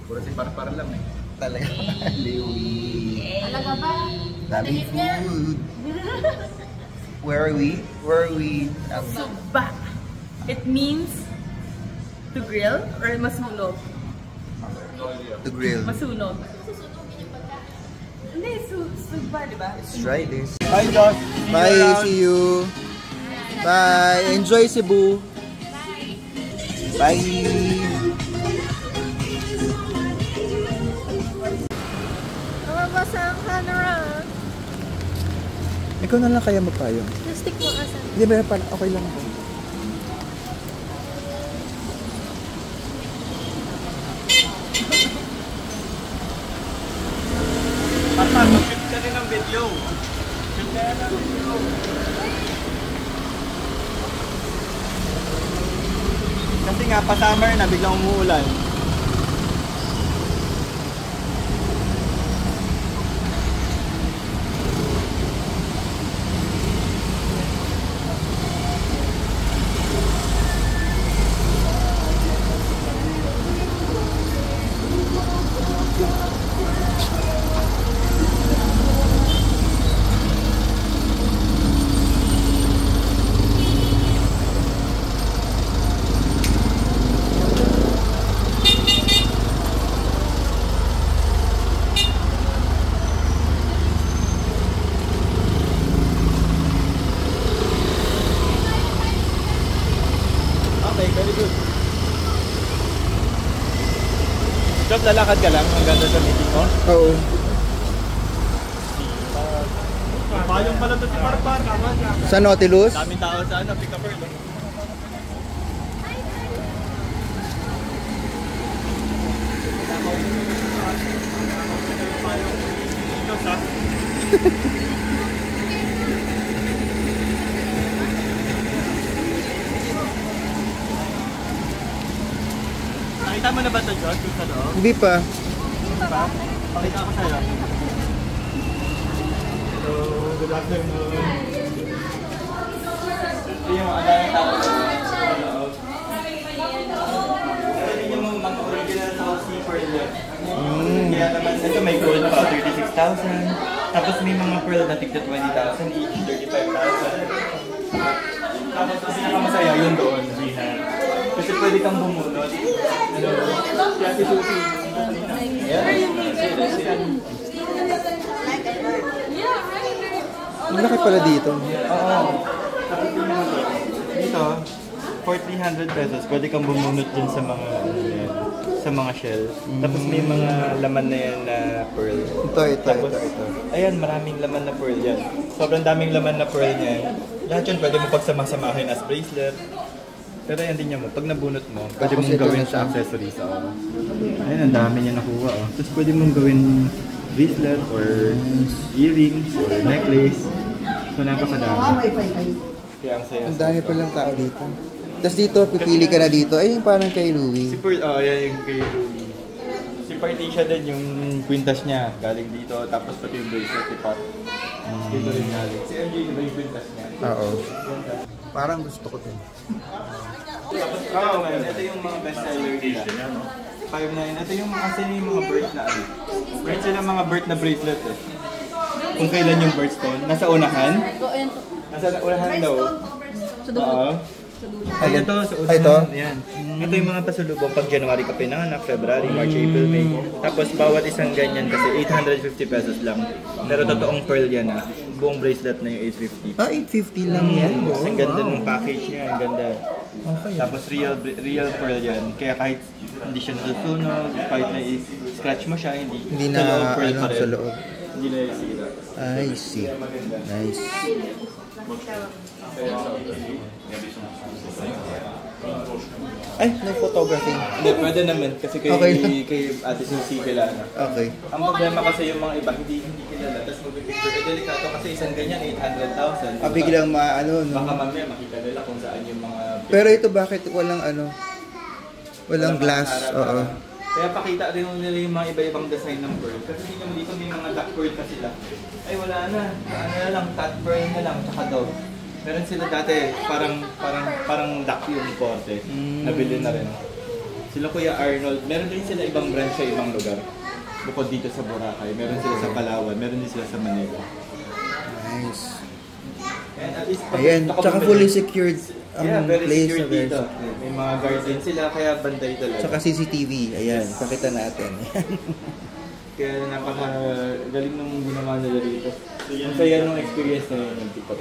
Puro si Parpar lang eh. Talaga. Liwi. Talaga ba? Daming food. Where are we? Where are we? Suba. It means to grill or masunog? To grill. Masunog. Hindi, suba, di ba? Let's try this. Bye, Josh. Bye, see you. Bye. Enjoy Cebu. Bye. Mabasa ang camera. Ikaw na lang kaya magpayong. Stick mo asan? Hindi ba pala? Okay lang ako. Parpar, mag-shoot ka din ng video. Shoot ka ng video. Kasi nga, pa-summer na, biglang umuulan. Very good. Job, lalakad ka lang hanggang sa meeting mo? Oo. Payong pala ito si Parpar. Sa Nautilus? Daming tao sa ano, pick up early. Nakita mo na ba ito, Josh? Kung sa loob? Hindi pa. Pa? Pakita ko sa'yo. So, good afternoon. Ito yung mga daming tao sa loob. Ito yung mga original South Sea pearl yan. Kaya naman, ito may gold pa, 36,000. Tapos may mga pearl na tigda 20,000 each, 35,000. Tapos ang pinakamasaya yun doon, Rihan. Kasi pwede kang bumunot. Hello. Kaya si Susie. Yeah. Ang laki pala dito. Oo. Tapos yung mga to, dito, for 300 pesos, pwede kang bumunot dyan sa mga, sa mga shell. Tapos may mga laman na yan na pearl. Ito. Ayan, maraming laman na pearl yan. Sobrang daming laman na pearl niyan. Lahat yun pwede mo pagsamasamahin as bracelet. Pero yan din mo, pag nabunot mo, pwede Tapos mong ito gawin na siya. sa accessories. Ayun, ang dami niya nakuha. Tapos pwede mong gawin bracelet or earrings or necklace. So, napakadami. Kaya ang saya. Ang dami palang tao dito. Tapos dito, pipili ka na dito. Ay, yung parang kay Louie. Yan yung kay Louie. Si Partisha din yung kwintas niya. Galing dito. Tapos pati yung bracelet, si Pat. Dito rin galing. Si MJ, ba yung kwintas niya? Oo. Parang gusto ko din. Ngayon, ito yung mga bestseller nila. 5.9. Ito yung kasi yung mga birth na ano. Birth sila mga birth na bracelet eh. Kung kailan yung birthstone. Nasa unahan? Nasa unahan daw. Oo. Ay, ito, sa unahan. Ito? Yan. Ito yung mga pasulubong pag January ka pinanganak, February, March, April, May. Tapos bawat isang ganyan kasi 850 pesos lang. Pero totoong pearl yan ah. Buong bracelet na yung 850. Ah, 850 lang yan. Ang ganda ng package niya, ang ganda. Okay. Tapos real pearl yan. Kaya kahit hindi siya nasusunog, kahit na scratch mo siya, Hindi na sa loob pearl ano pa rin. sa loob. Hindi na sira. I see. Nice. Ay, no photography. Hindi, pwede naman kasi kay, Okay lang. kay Ate Susie kilala. Okay. Ang problema kasi yung mga iba hindi kilala. Tapos mag-picture. Delikado kasi isang ganyan, 800,000. Ah, biglang maano, no? Baka mamaya makita nila kung saan yung mga... Pero ito bakit walang ano? Walang glass. Oo. Kaya pakita rin nila yung mga iba-ibang design ng pearl. Kasi dito may mga duck pearl pa sila. Ay wala na. Ano na lang, tat pearl na lang, tsaka dog. Meron sila dati, parang duck yung korte. Nabili na rin. Sila Kuya Arnold, meron din sila ibang branch sa ibang lugar. Bukod dito sa Boracay, meron sila sa Palawan, meron din sila sa Manila. Nice. And at least, Ayan, tsaka fully secured ang yeah, very place secured na very dito. May mga guards din sila, kaya banday talaga. Tsaka CCTV. Ayan, pakita natin. Kaya napaka-galing nung ginawa nila dito. Ang saya nung experience na yun ng TikTok.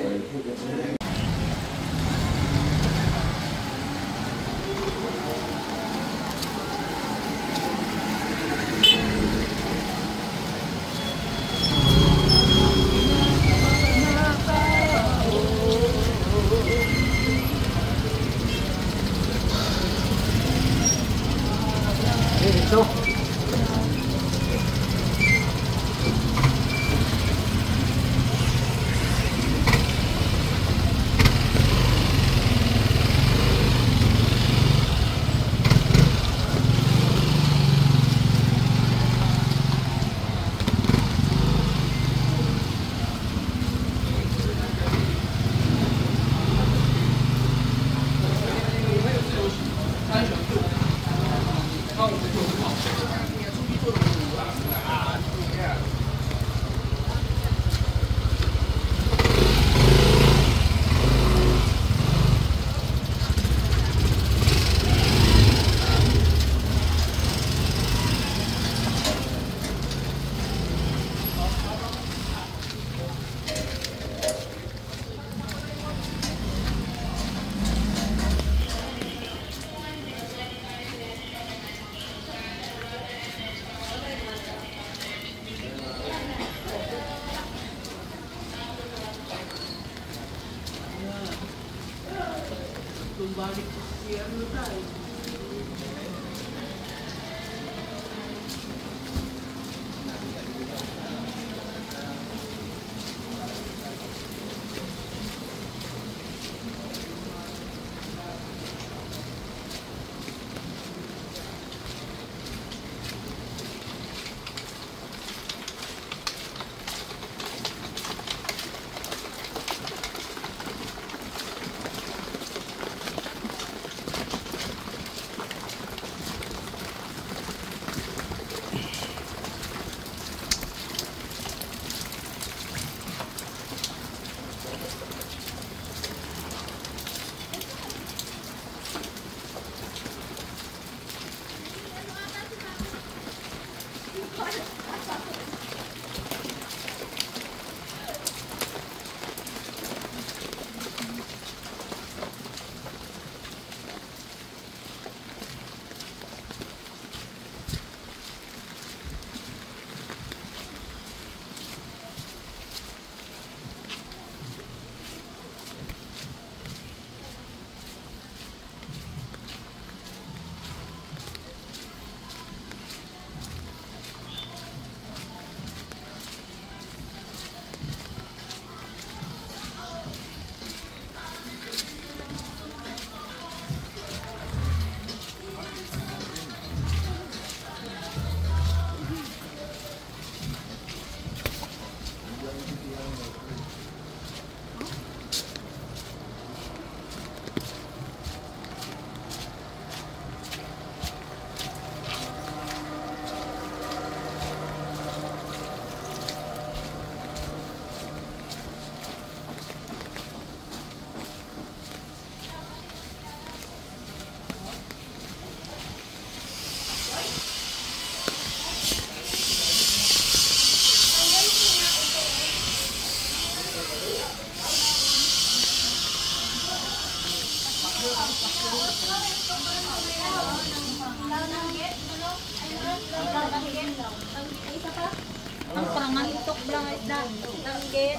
Sobrang isda. Tanggit.